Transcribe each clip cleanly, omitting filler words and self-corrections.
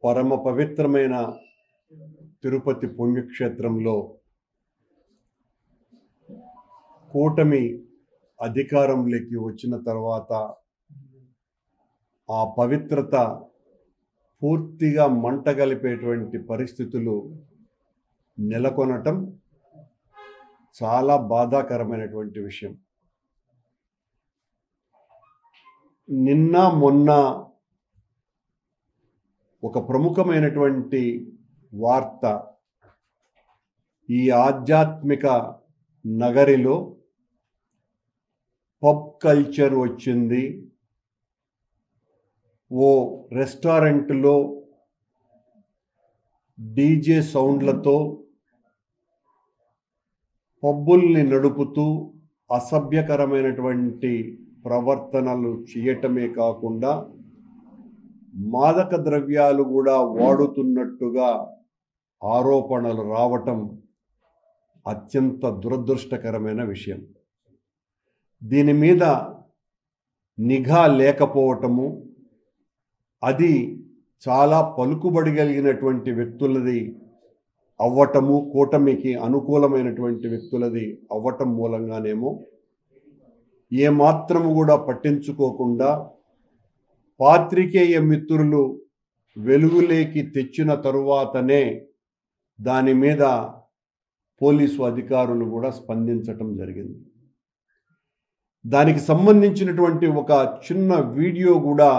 పరమ పవిత్రమైన తిరుపతి పుణ్యక్షేత్రంలో కూటమి అధికారంలోకి వచ్చిన తర్వాత ఆ పవిత్రత పూర్తిగా మంటగలిపేటువంటి పరిస్థితులు నెలకొనటం చాలా బాధాకరమైనటువంటి విషయం. నిన్న మొన్న ఒక ప్రముఖమైనటువంటి వార్త, ఈ ఆధ్యాత్మిక నగరిలో పబ్ కల్చర్ వచ్చింది. ఓ రెస్టారెంట్లో డీజే సౌండ్లతో పబ్బుల్ని నడుపుతూ అసభ్యకరమైనటువంటి ప్రవర్తనలు చేయటమే కాకుండా మాదక ద్రవ్యాలు కూడా వాడుతున్నట్టుగా ఆరోపణలు రావటం అత్యంత దురదృష్టకరమైన విషయం. దీని మీద నిఘా లేకపోవటము, అది చాలా పలుకుబడి కలిగినటువంటి వ్యక్తులది అవ్వటము, కూటమికి అనుకూలమైనటువంటి వ్యక్తులది అవ్వటం మూలంగానేమో ఏమాత్రము కూడా పట్టించుకోకుండా పాత్రికేయ మిత్రులు వెలుగులేకి తెచ్చిన తరువాతనే దాని మీద పోలీసు అధికారులు కూడా స్పందించటం జరిగింది. దానికి సంబంధించినటువంటి ఒక చిన్న వీడియో కూడా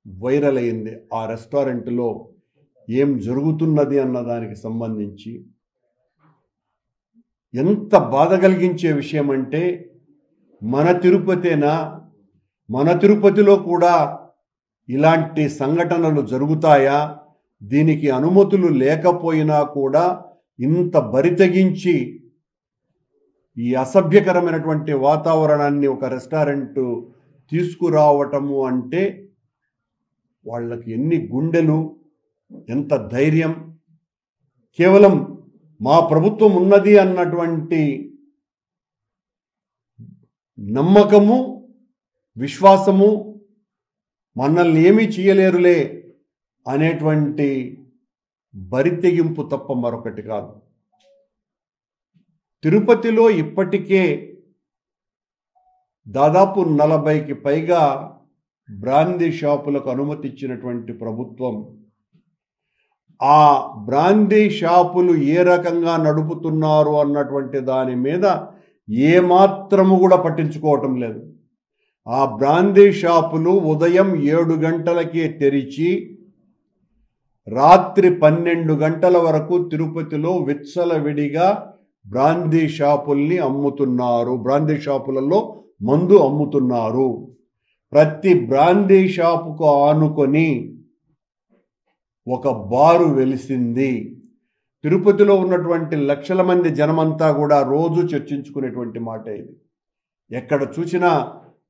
వైరల్ అయింది. ఆ రెస్టారెంట్లో ఏం జరుగుతున్నది అన్న దానికి సంబంధించి ఎంత బాధ కలిగించే విషయం అంటే, మన తిరుపతేనా, మన తిరుపతిలో కూడా ఇలాంటి సంఘటనలు జరుగుతాయా, దీనికి అనుమతులు లేకపోయినా కూడా ఇంత బరితెగించి ఈ అసభ్యకరమైనటువంటి వాతావరణాన్ని ఒక రెస్టారెంట్ తీసుకురావటము అంటే వాళ్ళకి ఎన్ని గుండెలు, ఎంత ధైర్యం. కేవలం మా ప్రభుత్వం ఉన్నది అన్నటువంటి నమ్మకము, విశ్వాసము, మనల్ని ఏమీ చేయలేరులే అనేటువంటి బరితెగింపు తప్ప మరొకటి కాదు. తిరుపతిలో ఇప్పటికే దాదాపు 40కి పైగా బ్రాందీ షాపులకు అనుమతి ఇచ్చినటువంటి ప్రభుత్వం ఆ బ్రాందీ షాపులు ఏ రకంగా నడుపుతున్నారు అన్నటువంటి దాని మీద ఏమాత్రము కూడా పట్టించుకోవటం లేదు. ఆ బ్రాందీ షాపులు ఉదయం 7 గంటలకే తెరిచి రాత్రి 12 గంటల వరకు తిరుపతిలో విచ్చలవిడిగా బ్రాందీ షాపుల్ని అమ్ముతున్నారు. బ్రాందీ షాపులలో మందు అమ్ముతున్నారు. ప్రతి బ్రాందీ షాపుకు ఆనుకొని ఒక బారు వెలిసింది. తిరుపతిలో ఉన్నటువంటి లక్షల మంది జనమంతా కూడా రోజు చర్చించుకునేటువంటి మాట ఇది. ఎక్కడ చూసినా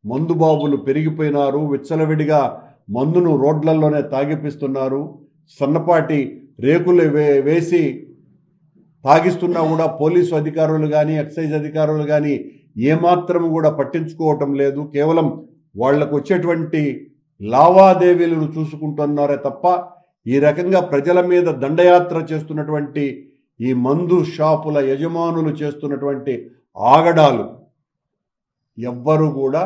మందు బాబులు పెరిగిపోయినారు. విచ్చలవిడిగా మందును రోడ్లలోనే తాగిపిస్తున్నారు. సన్నపాటి రేకులు వేసి తాగిస్తున్నా కూడా పోలీసు అధికారులు కానీ, ఎక్సైజ్ అధికారులు కానీ ఏమాత్రం కూడా పట్టించుకోవటం లేదు. కేవలం వాళ్లకు వచ్చేటువంటి లావాదేవీలను చూసుకుంటున్నారే తప్ప ఈ రకంగా ప్రజల మీద దండయాత్ర చేస్తున్నటువంటి ఈ మందు షాపుల యజమానులు చేస్తున్నటువంటి ఆగడాలు ఎవ్వరు కూడా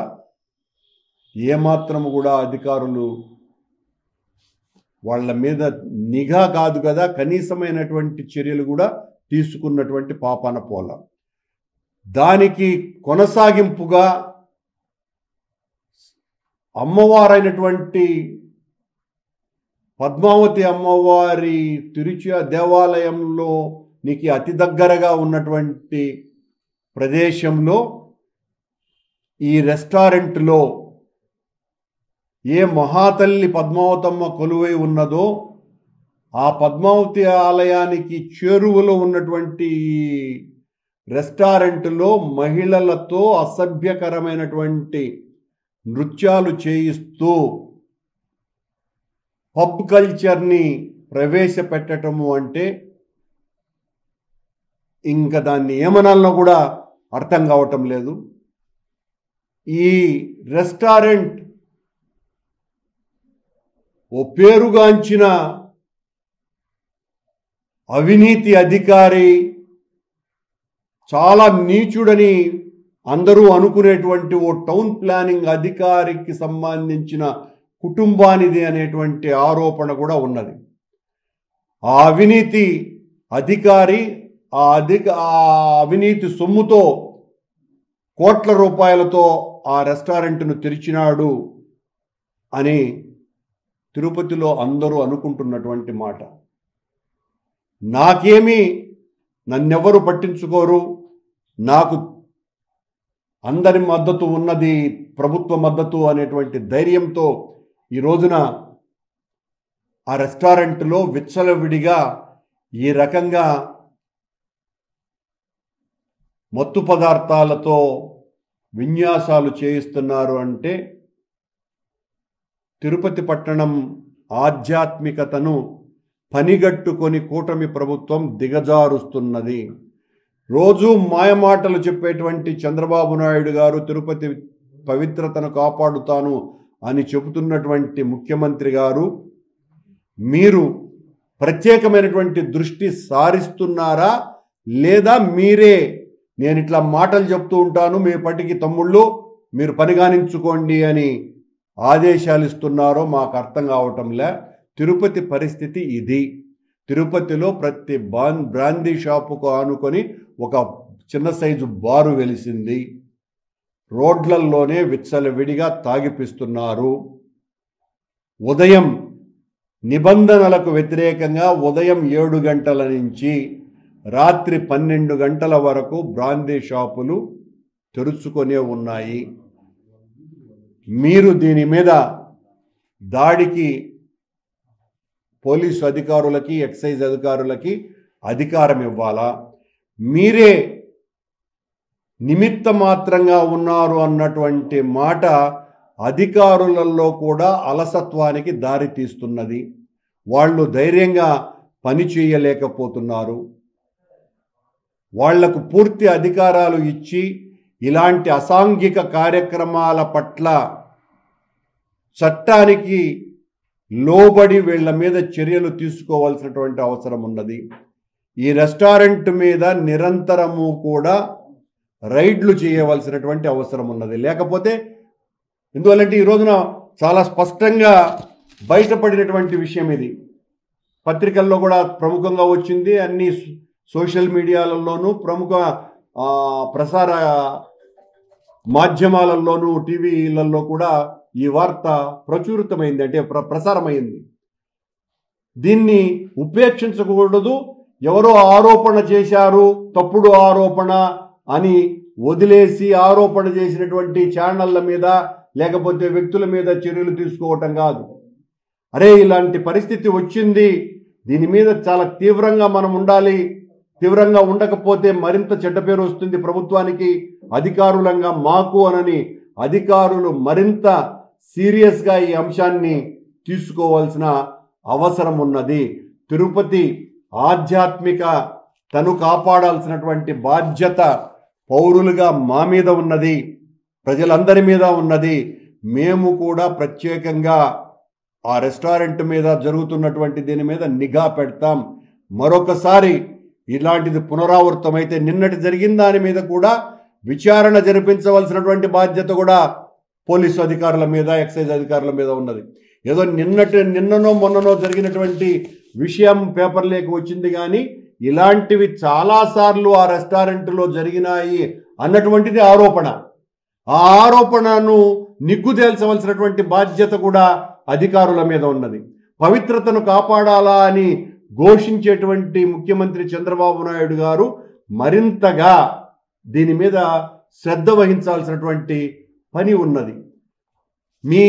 ఏమాత్రము కూడా అధికారులు వాళ్ళ మీద నిఘా కాదు కదా, కనీసమైనటువంటి చర్యలు కూడా తీసుకున్నటువంటి పాపాన పోల. దానికి కొనసాగింపుగా అమ్మవారైనటువంటి పద్మావతి అమ్మవారి తిరుచి దేవాలయంలో నీకు అతి దగ్గరగా ఉన్నటువంటి ప్రదేశంలో ఈ రెస్టారెంట్లో ఏ మహాతల్లి పద్మావతమ్మ కొలువై ఉన్నదో ఆ పద్మావతి ఆలయానికి చేరువలో ఉన్నటువంటి రెస్టారెంట్లో మహిళలతో అసభ్యకరమైనటువంటి నృత్యాలు చేయిస్తూ పబ్ కల్చర్ని ప్రవేశపెట్టటము అంటే ఇంకా దాన్ని ఏమనాలనో కూడా అర్థం కావటం లేదు. ఈ రెస్టారెంట్ ఓ పేరుగాంచిన అవినీతి అధికారి, చాలా నీచుడని అందరూ అనుకునేటువంటి ఓ టౌన్ ప్లానింగ్ అధికారికి సంబంధించిన కుటుంబానిది అనేటువంటి ఆరోపణ కూడా ఉన్నది. ఆ అవినీతి అధికారి ఆ అవినీతి సొమ్ముతో కోట్ల రూపాయలతో ఆ రెస్టారెంట్ను తెరిచినాడు అని తిరుపతిలో అందరూ అనుకుంటున్నటువంటి మాట. నాకేమీ, నన్నెవరు పట్టించుకోరు, నాకు అందరి మద్దతు ఉన్నది, ప్రభుత్వ మద్దతు అనేటువంటి ధైర్యంతో ఈ రోజున ఆ రెస్టారెంట్లో విచ్చలవిడిగా ఈ రకంగా మత్తు పదార్థాలతో విన్యాసాలు చేయిస్తున్నారు అంటే తిరుపతి పట్టణం ఆధ్యాత్మికతను పనిగట్టుకొని కూటమి ప్రభుత్వం దిగజారుస్తున్నది. రోజు మాయమాటలు చెప్పేటువంటి చంద్రబాబు నాయుడు గారు తిరుపతి పవిత్రతను కాపాడుతాను అని చెబుతున్నటువంటి ముఖ్యమంత్రి గారు, మీరు ప్రత్యేకమైనటువంటి దృష్టి సారిస్తున్నారా లేదా మీరే నేను ఇట్లా మాటలు చెప్తూ ఉంటాను, మీ పటికి తమ్ముళ్ళు మీరు పనిగానించుకోండి అని ఆదేశాలు ఇస్తున్నారో మాకు అర్థం కావటంలే. తిరుపతి పరిస్థితి ఇది. తిరుపతిలో ప్రతి బ్రాందీ షాపుకు ఆనుకొని ఒక చిన్న సైజు బారు వెలిసింది. రోడ్లల్లోనే విచ్చలవిడిగా తాగిపిస్తున్నారు. ఉదయం నిబంధనలకు వ్యతిరేకంగా ఉదయం 7 గంటల నుంచి రాత్రి 12 గంటల వరకు బ్రాందీ షాపులు తెరుచుకొనే ఉన్నాయి. మీరు దీని మీద దాడికి పోలీసు అధికారులకి, ఎక్సైజ్ అధికారులకి అధికారం ఇవ్వాలా? మీరే నిమిత్త మాత్రంగా ఉన్నారు అన్నటువంటి మాట అధికారులలో కూడా అలసత్వానికి దారి తీస్తున్నది. వాళ్ళు ధైర్యంగా పని చేయలేకపోతున్నారు. వాళ్లకు పూర్తి అధికారాలు ఇచ్చి ఇలాంటి అసాంఘిక కార్యక్రమాల పట్ల చట్టానికి లోబడి వీళ్ళ మీద చర్యలు తీసుకోవాల్సినటువంటి అవసరం ఉన్నది. ఈ రెస్టారెంట్ మీద నిరంతరము కూడా రైడ్లు చేయవలసినటువంటి అవసరం ఉన్నది. లేకపోతే ఎందువల్లంటే ఈ రోజున చాలా స్పష్టంగా బయటపడినటువంటి విషయం ఇది. పత్రికల్లో కూడా ప్రముఖంగా వచ్చింది, అన్ని సోషల్ మీడియాలలోనూ, ప్రముఖ ప్రసార మాధ్యమాలలోనూ, టీవీలలో కూడా ఈ వార్త ప్రచురితమైంది, అంటే ప్రసారమైంది. దీన్ని ఉపేక్షించకూడదు. ఎవరో ఆరోపణ చేశారు, తప్పుడు ఆరోపణ అని వదిలేసి ఆరోపణ చేసినటువంటి ఛానళ్ల మీద లేకపోతే వ్యక్తుల మీద చర్యలు తీసుకోవటం కాదు. అరే ఇలాంటి పరిస్థితి వచ్చింది, దీని మీద చాలా తీవ్రంగా మనం ఉండాలి, తీవ్రంగా ఉండకపోతే మరింత చెడ్డ పేరు వస్తుంది ప్రభుత్వానికి, అధికారులంగా మాకు అనని అధికారులు మరింత సీరియస్గా ఈ అంశాన్ని తీసుకోవాల్సిన అవసరం ఉన్నది. తిరుపతి ఆధ్యాత్మిక తను కాపాడాల్సినటువంటి బాధ్యత పౌరులుగా మా మీద ఉన్నది, ప్రజలందరి మీద ఉన్నది. మేము కూడా ప్రత్యేకంగా ఆ రెస్టారెంట్ మీద జరుగుతున్నటువంటి దీని మీద నిఘా పెడతాం. మరొకసారి ఇలాంటిది పునరావృతమైతే నిన్నటి జరిగిన దాని మీద కూడా విచారణ జరిపించవలసినటువంటి బాధ్యత కూడా పోలీసు అధికారుల మీద, ఎక్సైజ్ అధికారుల మీద ఉన్నది. ఏదో నిన్ననో మొన్ననో జరిగినటువంటి విషయం పేపర్లోకి వచ్చింది, కానీ ఇలాంటివి చాలాసార్లు ఆ రెస్టారెంట్లో జరిగినాయి అన్నటువంటిది ఆరోపణ. ఆ ఆరోపణను నిగ్గుదేల్చవలసినటువంటి బాధ్యత కూడా అధికారుల మీద ఉన్నది. పవిత్రతను కాపాడాలా అని ఘోషించేటువంటి ముఖ్యమంత్రి చంద్రబాబు నాయుడు గారు మరింతగా దీని మీద శ్రద్ధ వహించాల్సినటువంటి పని ఉన్నది. మీ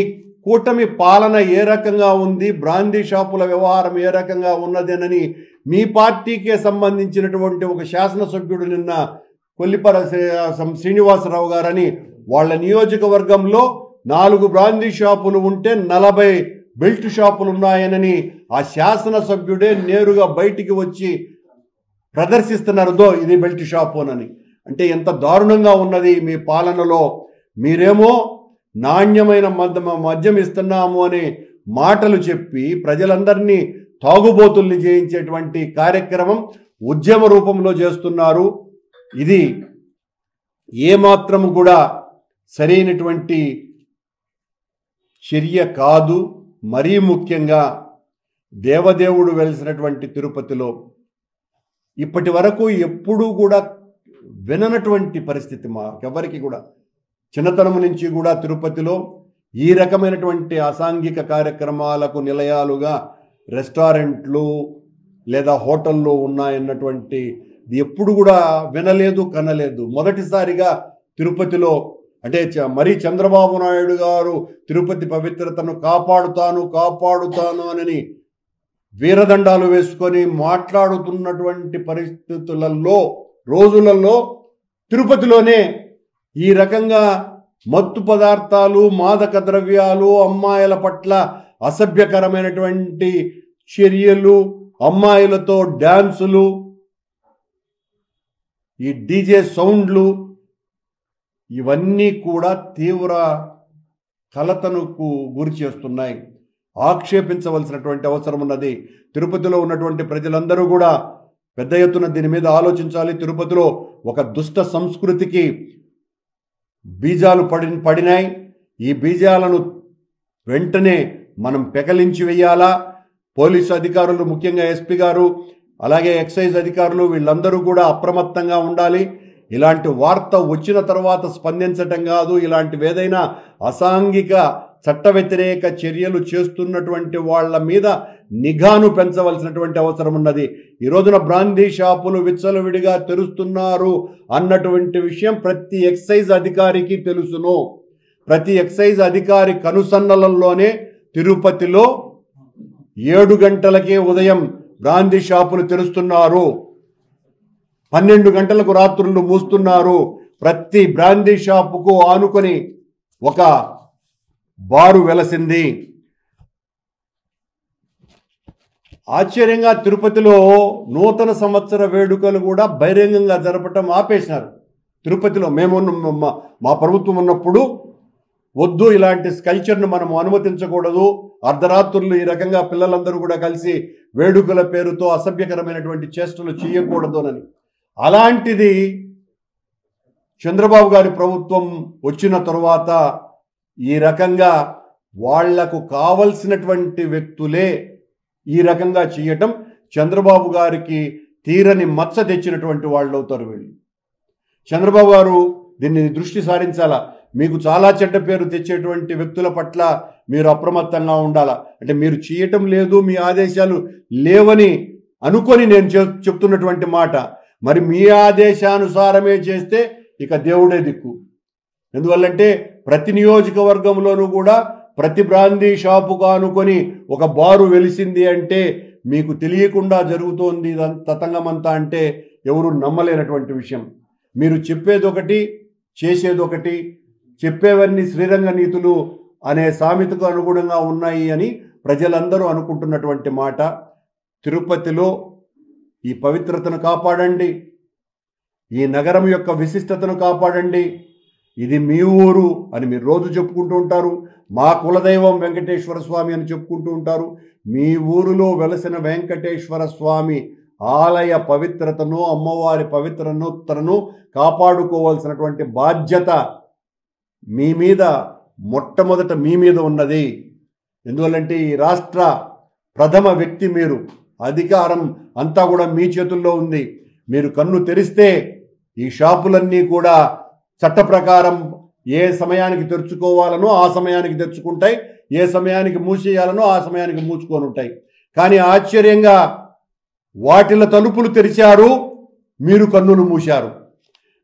కూటమి పాలన ఏ రకంగా ఉంది, బ్రాందీ షాపుల వ్యవహారం ఏ రకంగా ఉన్నదేనని మీ పార్టీకే సంబంధించినటువంటి ఒక శాసనసభ్యుడు నిన్న కొల్లిపర శ్రీనివాసరావు గారని వాళ్ళ నియోజకవర్గంలో 4 బ్రాందీ షాపులు ఉంటే 40 బెల్ట్ షాపులు ఉన్నాయనని ఆ శాసనసభ్యుడే నేరుగా బయటికి వచ్చి ప్రదర్శిస్తున్నారు, ఇది బెల్ట్ షాపు అని. అంటే ఎంత దారుణంగా ఉన్నది మీ పాలనలో. మీరేమో నాణ్యమైన మద్యం ఇస్తున్నాము అనే మాటలు చెప్పి ప్రజలందరినీ తాగుబోతుల్ని చేయించేటువంటి కార్యక్రమం ఉద్యమ రూపంలో చేస్తున్నారు. ఇది ఏమాత్రము కూడా సరైనటువంటి చర్య కాదు. మరీ ముఖ్యంగా దేవదేవుడు వెలిసినటువంటి తిరుపతిలో ఇప్పటి వరకు ఎప్పుడూ కూడా విననటువంటి పరిస్థితి మాకెవరికి కూడా. చిన్నతనం నుంచి కూడా తిరుపతిలో ఈ రకమైనటువంటి అసాంఘిక కార్యక్రమాలకు నిలయాలుగా రెస్టారెంట్లు లేదా హోటల్లో ఉన్నాయన్నటువంటి ఎప్పుడు కూడా వినలేదు, కనలేదు. మొదటిసారిగా తిరుపతిలో అంటే మరీ చంద్రబాబు నాయుడు గారు తిరుపతి పవిత్రతను కాపాడుతాను అని వీరదండాలు వేసుకొని మాట్లాడుతున్నటువంటి పరిస్థితులలో రోజులలో తిరుపతిలోనే ఈ రకంగా మత్తు పదార్థాలు, మాదక ద్రవ్యాలు, అమ్మాయిల పట్ల అసభ్యకరమైనటువంటి చర్యలు, అమ్మాయిలతో డ్యాన్సులు, ఈ డీజే సౌండ్లు ఇవన్నీ కూడా తీవ్ర కలతకు గురి చేస్తున్నాయి. ఆక్షేపించవలసినటువంటి అవసరం ఉన్నది. తిరుపతిలో ఉన్నటువంటి ప్రజలందరూ కూడా పెద్ద ఎత్తున దీని మీద ఆలోచించాలి. తిరుపతిలో ఒక దుష్ట సంస్కృతికి బీజాలు పడినాయి. ఈ బీజాలను వెంటనే మనం పెకలించి వేయాలా. పోలీసు అధికారులు, ముఖ్యంగా ఎస్పీ గారు, అలాగే ఎక్సైజ్ అధికారులు వీళ్ళందరూ కూడా అప్రమత్తంగా ఉండాలి. ఇలాంటి వార్త వచ్చిన తర్వాత స్పందించటం కాదు, ఇలాంటివి ఏదైనా అసాంఘిక చట్ట వ్యతిరేక చర్యలు చేస్తున్నటువంటి వాళ్ళ మీద నిఘాను పెంచవలసినటువంటి అవసరం ఉన్నది. ఈ రోజున బ్రాందీ షాపులు విచ్చలవిడిగా తెరుస్తున్నారు అన్నటువంటి విషయం ప్రతి ఎక్సైజ్ అధికారికి తెలుసును. ప్రతి ఎక్సైజ్ అధికారి కనుసన్నలలోనే తిరుపతిలో 7 గంటలకే ఉదయం బ్రాందీ షాపులు తెరుస్తున్నారు, 12 గంటలకు రాత్రులు మూస్తున్నారు. ప్రతి బ్రాందీ షాపుకు ఆనుకొని ఒక బారు వెలసింది. ఆశ్చర్యంగా తిరుపతిలో నూతన సంవత్సర వేడుకలు కూడా బహిరంగంగా జరపటం ఆపేసినారు. తిరుపతిలో మేము మా ప్రభుత్వం ఉన్నప్పుడు వద్దు, ఇలాంటి కల్చర్ను మనం అనుమతించకూడదు, అర్ధరాత్రులు ఈ రకంగా పిల్లలందరూ కూడా కలిసి వేడుకల పేరుతో అసభ్యకరమైనటువంటి చేష్టలు చేయకూడదు అని. అలాంటిది చంద్రబాబు గారి ప్రభుత్వం వచ్చిన తరువాత ఈ రకంగా వాళ్లకు కావలసినటువంటి వ్యక్తులే ఈ రకంగా చేయటం చంద్రబాబు గారికి తీరని మచ్చ తెచ్చినటువంటి వాళ్ళు అవుతారు వీళ్ళు. చంద్రబాబు గారు దీన్ని దృష్టి సారించాలా. మీకు చాలా చెడ్డ పేరు తెచ్చేటువంటి వ్యక్తుల పట్ల మీరు అప్రమత్తంగా ఉండాలా. అంటే మీరు చేయటం లేదు, మీ ఆదేశాలు లేవని అనుకొని నేను చెప్తున్నటువంటి మాట. మరి మీ ఆదేశానుసారమే చేస్తే ఇక దేవుడే దిక్కు. ఎందువల్లంటే ప్రతి నియోజకవర్గంలోనూ కూడా ప్రతి బ్రాందీ షాపుకు అనుకొని ఒక బారు వెలిసింది అంటే మీకు తెలియకుండా జరుగుతోంది తతంగమంతా అంటే ఎవరు నమ్మలేనటువంటి విషయం. మీరు చెప్పేదొకటి, చేసేదొకటి. చెప్పేవన్నీ శ్రీరంగ నీతులు అనే సామెతకు అనుగుణంగా ఉన్నాయి అని ప్రజలందరూ అనుకుంటున్నటువంటి మాట. తిరుపతిలో ఈ పవిత్రతను కాపాడండి, ఈ నగరం యొక్క విశిష్టతను కాపాడండి. ఇది మీ ఊరు అని మీరు రోజు చెప్పుకుంటూ ఉంటారు. మా కులదైవం వెంకటేశ్వర స్వామి అని చెప్పుకుంటూ ఉంటారు. మీ ఊరిలో వెలసిన వెంకటేశ్వర స్వామి ఆలయ పవిత్రతను, అమ్మవారి పవిత్రతను కాపాడుకోవాల్సినటువంటి బాధ్యత మీ మీద, మొట్టమొదట మీ మీద ఉన్నది. ఎందువల్లంటే ఈ రాష్ట్ర ప్రథమ వ్యక్తి మీరు. అధికారం అంతా కూడా మీ చేతుల్లో ఉంది. మీరు కన్ను తెరిస్తే ఈ షాపులన్నీ కూడా చట్ట ప్రకారం ఏ సమయానికి తెరుచుకోవాలనో ఆ సమయానికి తెరుచుకుంటాయి, ఏ సమయానికి మూసేయాలనో ఆ సమయానికి మూసుకొని ఉంటాయి. కానీ ఆశ్చర్యంగా వాటిల తలుపులు తెరిచారు, మీరు కన్నులు మూశారు.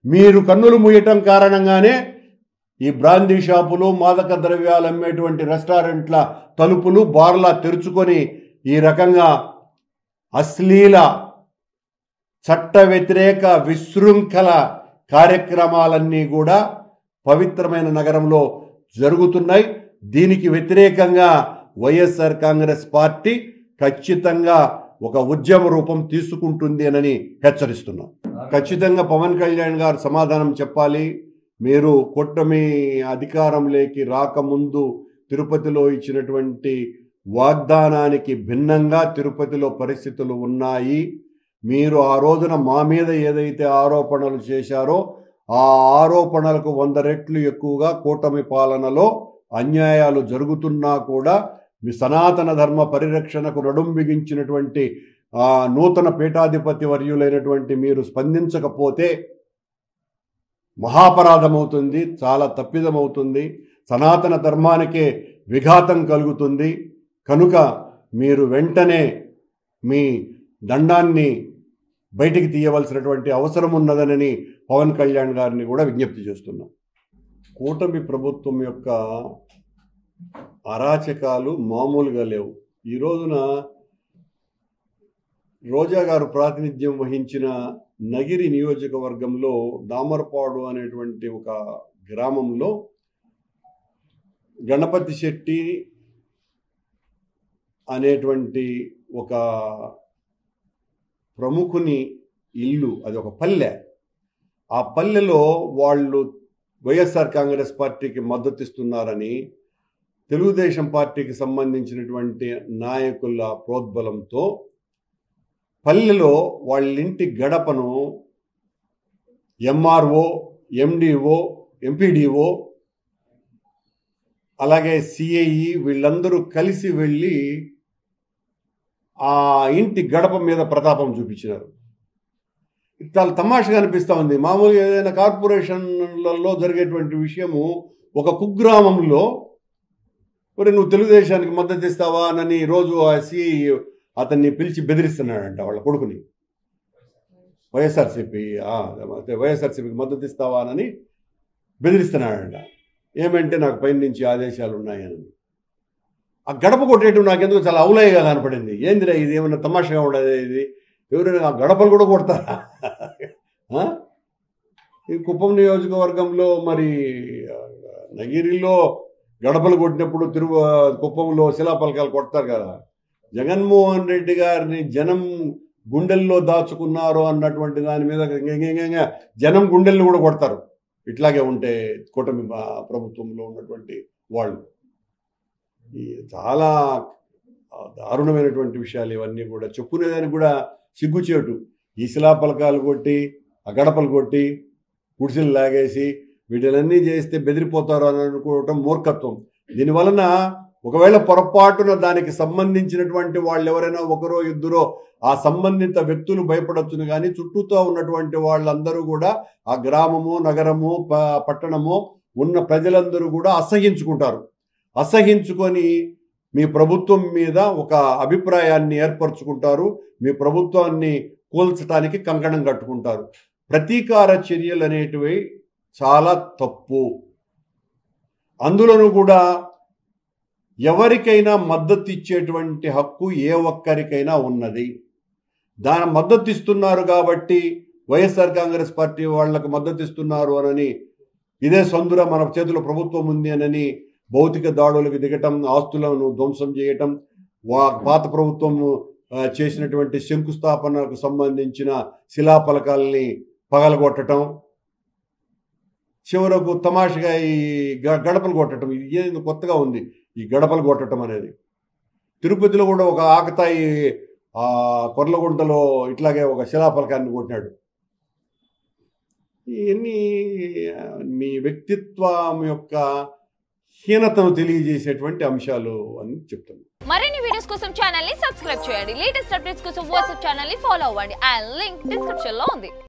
మీరు కన్నులు మూయటం కారణంగానే ఈ బ్రాందీ షాపులు, మాదక ద్రవ్యాలు అమ్మేటువంటి రెస్టారెంట్ల తలుపులు, బార్లా తెరుచుకొని ఈ రకంగా అశ్లీల, చట్ట వ్యతిరేక, విశృంఖల కార్యక్రమాలన్నీ కూడా పవిత్రమైన నగరంలో జరుగుతున్నాయి. దీనికి వ్యతిరేకంగా వైఎస్ఆర్ కాంగ్రెస్ పార్టీ ఖచ్చితంగా ఒక ఉద్యమ రూపం తీసుకుంటుంది అని హెచ్చరిస్తున్నాం. ఖచ్చితంగా పవన్ కళ్యాణ్ గారు సమాధానం చెప్పాలి. మీరు కూటమి అధికారంలోకి రాకముందు తిరుపతిలో ఇచ్చినటువంటి వాగ్దానానికి భిన్నంగా తిరుపతిలో పరిస్థితులు ఉన్నాయి. మీరు ఆ రోజున మా మీద ఏదైతే ఆరోపణలు చేశారో ఆ ఆరోపణలకు 100 రెట్లు ఎక్కువగా కూటమి పాలనలో అన్యాయాలు జరుగుతున్నా కూడా మీ సనాతన ధర్మ పరిరక్షణకు నడుం బిగించినటువంటి నూతన పీఠాధిపతి వర్యులైనటువంటి మీరు స్పందించకపోతే మహాపరాధమవుతుంది, చాలా తప్పిదమవుతుంది, సనాతన ధర్మానికే విఘాతం కలుగుతుంది. కనుక మీరు వెంటనే మీ దండాన్ని బయటికి తీయవలసినటువంటి అవసరం ఉన్నదనని పవన్ కళ్యాణ్ గారిని కూడా విజ్ఞప్తి చేస్తున్నాం. కూటమి ప్రభుత్వం యొక్క అరాచకాలు మామూలుగా లేవు. ఈ రోజున రోజా గారు ప్రాతినిధ్యం వహించిన నగిరి నియోజకవర్గంలో దామరపాడు అనేటువంటి ఒక గ్రామంలో గణపతి శెట్టి అనేటువంటి ఒక ప్రముఖుని ఇల్లు, అది ఒక పల్లె. ఆ పల్లెలో వాళ్ళు వైఎస్ఆర్ కాంగ్రెస్ పార్టీకి మద్దతు ఇస్తున్నారని తెలుగుదేశం పార్టీకి సంబంధించినటువంటి నాయకుల ప్రోద్బలంతో పల్లెలో వాళ్ళింటి గడపను ఎంఆర్ఓ, ఎండిఓ, ఎంపీడీఓ అలాగే సిఐఈ వీళ్ళందరూ కలిసి వెళ్ళి ఆ ఇంటి గడప మీద ప్రతాపం చూపించినారు. చాలా తమాషగా అనిపిస్తూ ఉంది. మామూలుగా ఏదైనా కార్పొరేషన్లలో జరిగేటువంటి విషయము ఒక కుగ్రామంలో మరి నువ్వు తెలుగుదేశానికి మద్దతు ఇస్తావా అని రోజు ఆ సిఐ అతన్ని పిలిచి బెదిరిస్తున్నాడంట వాళ్ళ కొడుకుని. వైఎస్ఆర్సీపీకి మద్దతు ఇస్తావా అని బెదిరిస్తున్నాడంట. ఏమంటే నాకు పైన నుంచి ఆదేశాలు ఉన్నాయని. ఆ గడప కొట్టేయటం నాకెందుకు చాలా ఔలయ్యగా కనపడింది. ఏందిరా ఇది, ఏమన్నా తమాషగా ఉండదు ఇది? ఎవరైనా ఆ గడపలు కూడా కొడతారా? ఈ కుప్పం నియోజకవర్గంలో మరి నగిరిలో గడపలు కొట్టినప్పుడు కుప్పంలో శిలాపలకాలు కొడతారు కదా. జగన్మోహన్ రెడ్డి గారిని జనం గుండెల్లో దాచుకున్నారు అన్నటువంటి దాని మీద జనం గుండెల్ని కూడా కొడతారు. ఇట్లాగే ఉంటే కూటమి ప్రభుత్వంలో ఉన్నటువంటి వాళ్ళు చాలా దారుణమైనటువంటి విషయాలు ఇవన్నీ కూడా. చెప్పుకునేదానికి కూడా సిగ్గుచేటు. ఈ శిలాపలకాలు కొట్టి, ఆ గడపలు కొట్టి, గుడిసెలు లాగేసి వీటిలన్నీ చేస్తే బెదిరిపోతారు అని అనుకోవటం మూర్ఖత్వం. దీనివలన ఒకవేళ పొరపాటున దానికి సంబంధించినటువంటి వాళ్ళు ఎవరైనా ఒకరో ఇద్దరో ఆ సంబంధిత వ్యక్తులు భయపడొచ్చును, కానీ చుట్టూతో ఉన్నటువంటి వాళ్ళందరూ కూడా ఆ గ్రామము, నగరము, పట్టణము ఉన్న ప్రజలందరూ కూడా అసహించుకుంటారు. అసహించుకొని మీ ప్రభుత్వం మీద ఒక అభిప్రాయాన్ని ఏర్పరచుకుంటారు. మీ ప్రభుత్వాన్ని కూల్చడానికి కంకణం కట్టుకుంటారు. ప్రతీకార చర్యలు అనేటివి చాలా తప్పు. అందులోనూ కూడా ఎవరికైనా మద్దతు ఇచ్చేటువంటి హక్కు ఏ ఒక్కరికైనా ఉన్నది. దాని మద్దతు ఇస్తున్నారు కాబట్టి వైఎస్ఆర్ కాంగ్రెస్ పార్టీ వాళ్లకు మద్దతు ఇస్తున్నారు అనని, ఇదే సందుర మన చేతిలో ప్రభుత్వం ఉంది అనని భౌతిక దాడులకు దిగటం, ఆస్తులను ధ్వంసం చేయటం, పాత ప్రభుత్వం చేసినటువంటి శంకుస్థాపనకు సంబంధించిన శిలాఫలకాలని పగలగొట్టడం, చివరకు తమాషగా ఈ గడపలు కొట్టడం. ఇది ఏది కొత్తగా ఉంది ఈ గడపలు కొట్టడం అనేది. తిరుపతిలో కూడా ఒక ఆకతాయి కొర్లగుంటలో ఇట్లాగే ఒక శిలాఫలకాన్ని కొట్టినాడు. ఇవన్నీ మీ వ్యక్తిత్వం యొక్క హీనతను తెలియజేసేటువంటి అంశాలు అని చెప్తాను. మరిన్ని వీడియోస్ కోసం ఛానల్ ని సబ్స్క్రైబ్ చేయండి. లేటెస్ట్ అప్డేట్స్ కోసం వాట్సాప్ ఛానల్ ని ఫాలో అవ్వండి. ఆ లింక్ డిస్క్రిప్షన్ లో ఉంది.